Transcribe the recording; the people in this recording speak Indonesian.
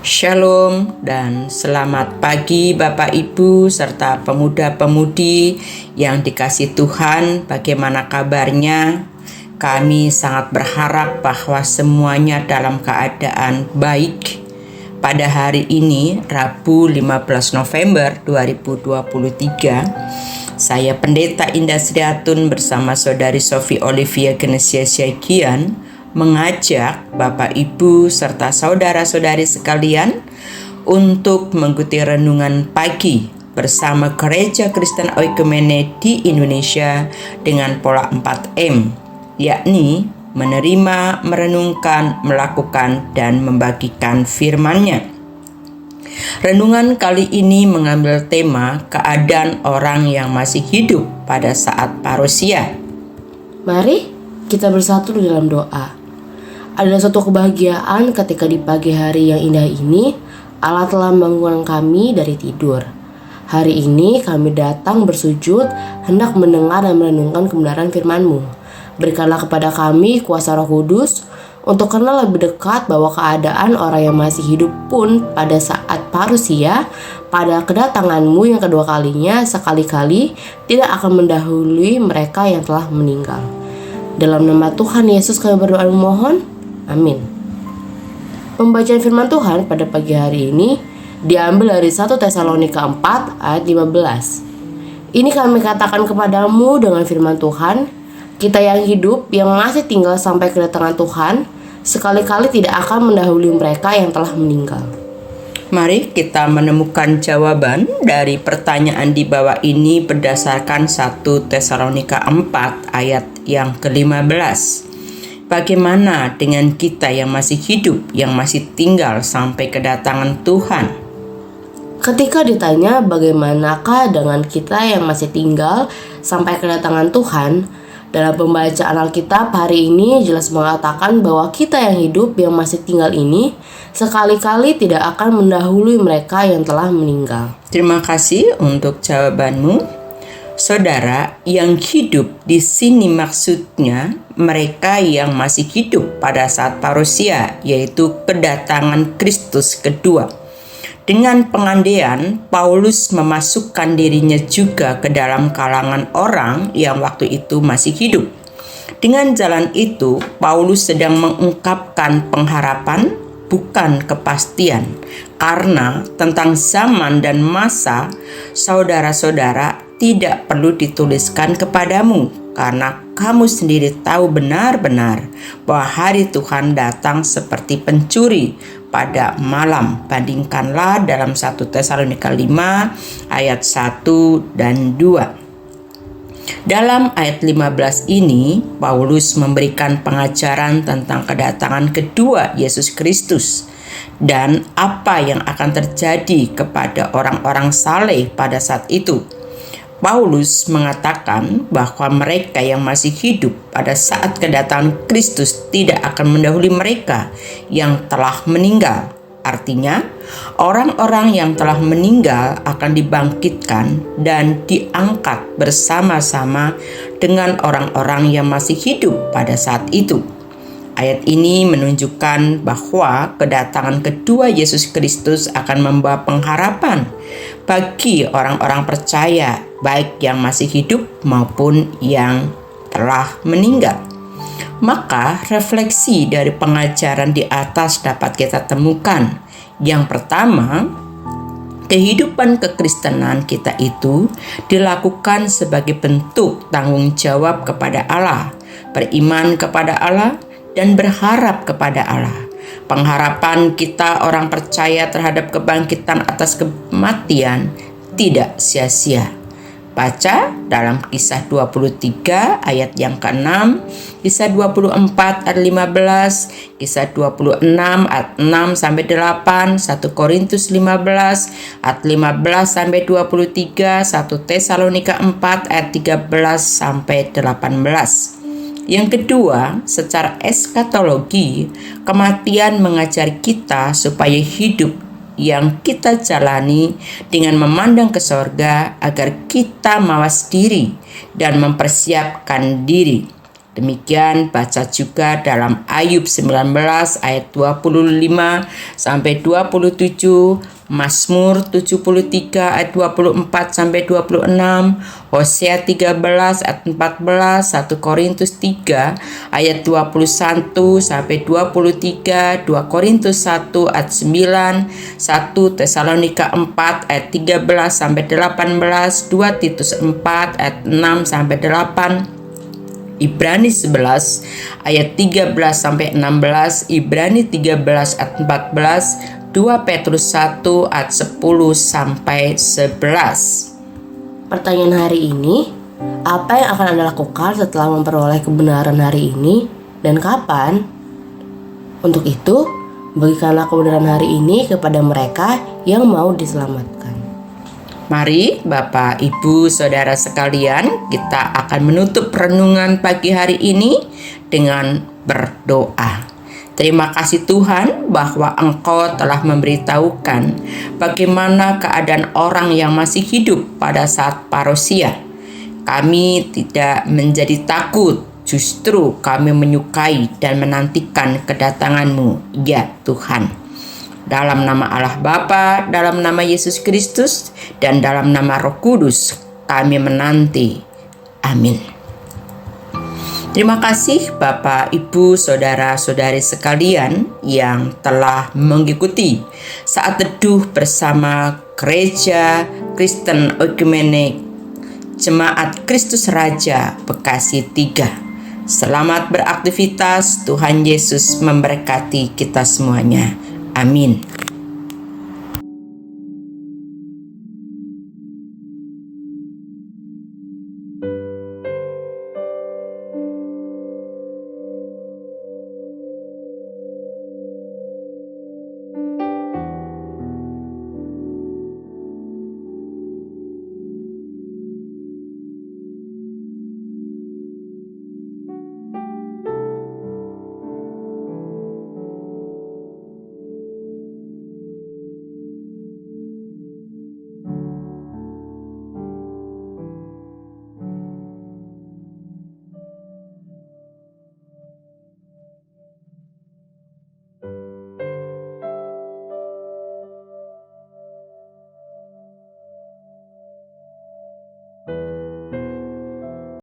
Shalom dan selamat pagi Bapak Ibu serta pemuda-pemudi yang dikasihi Tuhan. Bagaimana kabarnya? Kami sangat berharap bahwa semuanya dalam keadaan baik. Pada hari ini, Rabu 15 November 2023, saya Pendeta Indah Sriatun bersama Saudari Sophie Olivia Genesia Syagian mengajak Bapak Ibu serta saudara-saudari sekalian untuk mengikuti renungan pagi bersama Gereja Kristen Oikumene di Indonesia dengan pola 4M, yakni menerima, merenungkan, melakukan, dan membagikan firman-Nya. Renungan kali ini mengambil tema keadaan orang yang masih hidup pada saat parusia. Mari kita bersatu di dalam doa. Adalah suatu kebahagiaan ketika di pagi hari yang indah ini Allah telah membangunkan kami dari tidur. Hari ini kami datang bersujud hendak mendengar dan merenungkan kebenaran firman-Mu. Berikanlah kepada kami kuasa Roh Kudus untuk kenal lebih dekat bahwa keadaan orang yang masih hidup pun pada saat parusia, pada kedatangan-Mu yang kedua kalinya sekali-kali tidak akan mendahului mereka yang telah meninggal. Dalam nama Tuhan Yesus kami berdoa dan memohon. Amin. Pembacaan firman Tuhan pada pagi hari ini diambil dari 1 Tesalonika 4 ayat 15. Ini kami katakan kepadamu dengan firman Tuhan, kita yang hidup yang masih tinggal sampai kedatangan Tuhan, sekali-kali tidak akan mendahului mereka yang telah meninggal. Mari kita menemukan jawaban dari pertanyaan di bawah ini berdasarkan 1 Tesalonika 4 ayat yang ke-15. Bagaimana dengan kita yang masih hidup, yang masih tinggal sampai kedatangan Tuhan? Ketika ditanya bagaimanakah dengan kita yang masih tinggal sampai kedatangan Tuhan, dalam pembacaan Alkitab hari ini jelas mengatakan bahwa kita yang hidup yang masih tinggal ini sekali-kali tidak akan mendahului mereka yang telah meninggal. Terima kasih untuk jawabanmu. Saudara, yang hidup di sini maksudnya mereka yang masih hidup pada saat parusia, yaitu kedatangan Kristus kedua. Dengan pengandaian, Paulus memasukkan dirinya juga ke dalam kalangan orang yang waktu itu masih hidup. Dengan jalan itu, Paulus sedang mengungkapkan pengharapan, bukan kepastian. Karena tentang zaman dan masa, saudara-saudara tidak perlu dituliskan kepadamu, karena kamu sendiri tahu benar-benar bahwa hari Tuhan datang seperti pencuri pada malam. Bandingkanlah dalam 1 Tesalonika 5 ayat 1 dan 2. Dalam ayat 15 ini, Paulus memberikan pengajaran tentang kedatangan kedua Yesus Kristus dan apa yang akan terjadi kepada orang-orang saleh pada saat itu. Paulus mengatakan bahwa mereka yang masih hidup pada saat kedatangan Kristus tidak akan mendahului mereka yang telah meninggal. Artinya, orang-orang yang telah meninggal akan dibangkitkan dan diangkat bersama-sama dengan orang-orang yang masih hidup pada saat itu. Ayat ini menunjukkan bahwa kedatangan kedua Yesus Kristus akan membawa pengharapan bagi orang-orang percaya, baik yang masih hidup maupun yang telah meninggal. Maka refleksi dari pengajaran di atas dapat kita temukan. Yang pertama, kehidupan kekristenan kita itu dilakukan sebagai bentuk tanggung jawab kepada Allah, beriman kepada Allah, dan berharap kepada Allah. Pengharapan kita orang percaya terhadap kebangkitan atas kematian tidak sia-sia. Baca dalam Kisah 23 ayat yang ke-6, Kisah 24 ayat 15, Kisah 26 ayat 6 sampai 8, 1 Korintus 15 ayat 15 sampai 23, 1 Tesalonika 4 ayat 13 sampai 18. Yang kedua, secara eskatologi, kematian mengajar kita supaya hidup yang kita jalani dengan memandang ke sorga agar kita mawas diri dan mempersiapkan diri. Demikian baca juga dalam Ayub 19 ayat 25 sampai 27, Mazmur 73 ayat 24 sampai 26, Hosea 13 ayat 14, 1 Korintus 3 ayat 21 sampai 23, 2 Korintus 1 ayat 9, 1 Tesalonika 4 ayat 13 sampai 18, 2 Titus 4 ayat 6 sampai 8, Ibrani 11 ayat 13 sampai 16, Ibrani 13 ayat 14, 2 Petrus 1 ayat 10 sampai 11. Pertanyaan hari ini, apa yang akan Anda lakukan setelah memperoleh kebenaran hari ini dan kapan? Untuk itu, bagikanlah kebenaran hari ini kepada mereka yang mau diselamatkan. Mari Bapak, Ibu, Saudara sekalian, kita akan menutup renungan pagi hari ini dengan berdoa. Terima kasih Tuhan bahwa Engkau telah memberitahukan bagaimana keadaan orang yang masih hidup pada saat parousia. Kami tidak menjadi takut, justru kami menyukai dan menantikan kedatangan-Mu, ya Tuhan. Dalam nama Allah Bapa, dalam nama Yesus Kristus, dan dalam nama Roh Kudus, kami menanti. Amin. Terima kasih Bapak, Ibu, Saudara-saudari sekalian yang telah mengikuti saat teduh bersama Gereja Kristen Ekumenik Jemaat Kristus Raja Bekasi 3. Selamat beraktivitas, Tuhan Yesus memberkati kita semuanya. Amin.